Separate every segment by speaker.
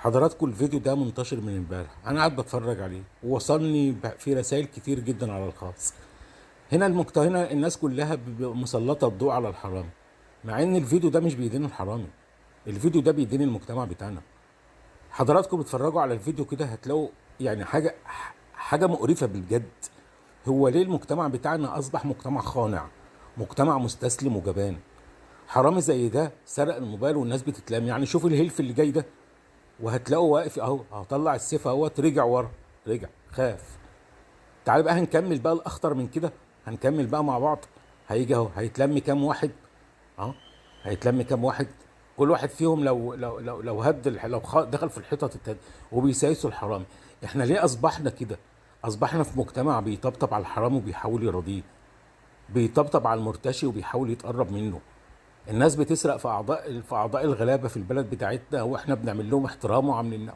Speaker 1: حضراتكم الفيديو ده منتشر من امبارح، انا قاعد بتفرج عليه ووصلني في رسائل كتير جدا على الخاص. هنا الناس كلها مسلطه الضوء على الحرامي، مع ان الفيديو ده مش بيدين الحرامي، الفيديو ده بيدين المجتمع بتاعنا. حضراتكم بتتفرجوا على الفيديو كده هتلاقوا يعني حاجه مقرفه بالجد. هو ليه المجتمع بتاعنا اصبح مجتمع خانع، مجتمع مستسلم وجبان؟ حرامي زي ده سرق الموبايل والناس بتتلام، يعني شوف الهلف اللي جاي ده، وهتلاقوه واقف اهو، هطلع السيف اهوت، رجع ورا، رجع خاف. تعال بقى هنكمل بقى الاخطر من كده، هنكمل بقى مع بعض. هيجي اهو، هيتلم كام واحد؟ اه، هيتلم كام واحد؟ كل واحد فيهم لو دخل في الحيطه وبيسايسوا الحرامي. احنا ليه اصبحنا كده؟ اصبحنا في مجتمع بيطبطب على الحرامي وبيحاول يرضيه، بيطبطب على المرتشي وبيحاول يتقرب منه. الناس بتسرق في اعضاء الغلابه في البلد بتاعتنا، واحنا بنعمل لهم احترام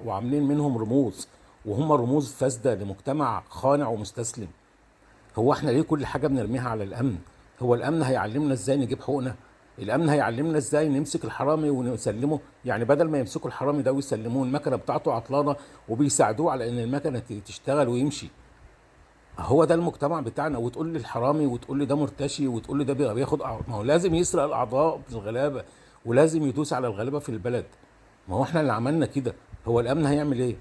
Speaker 1: وعاملين منهم رموز، وهم رموز فاسده لمجتمع خانع ومستسلم. هو احنا ليه كل حاجه بنرميها على الامن؟ هو الامن هيعلمنا ازاي نجيب حقوقنا؟ الامن هيعلمنا ازاي نمسك الحرامي ونسلمه؟ يعني بدل ما يمسكوا الحرامي ده ويسلموه، المكنه بتاعته عطلانه وبيساعدوه على ان المكنه تشتغل ويمشي. هو ده المجتمع بتاعنا، وتقول لي الحرامي وتقول لي ده مرتشي وتقول لي ده بياخد ما هو لازم يسرق الاعضاء من الغلابه، ولازم يدوس على الغلابه في البلد. ما هو احنا اللي عملنا كده، هو الامن هيعمل ايه؟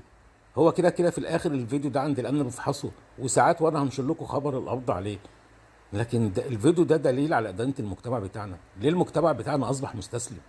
Speaker 1: هو كده كده في الاخر الفيديو ده عند الامن بيفحصه، وساعات وانا هنشر لكم خبر القبض عليه. لكن ده الفيديو ده دليل على ادانه المجتمع بتاعنا. ليه المجتمع بتاعنا اصبح مستسلم؟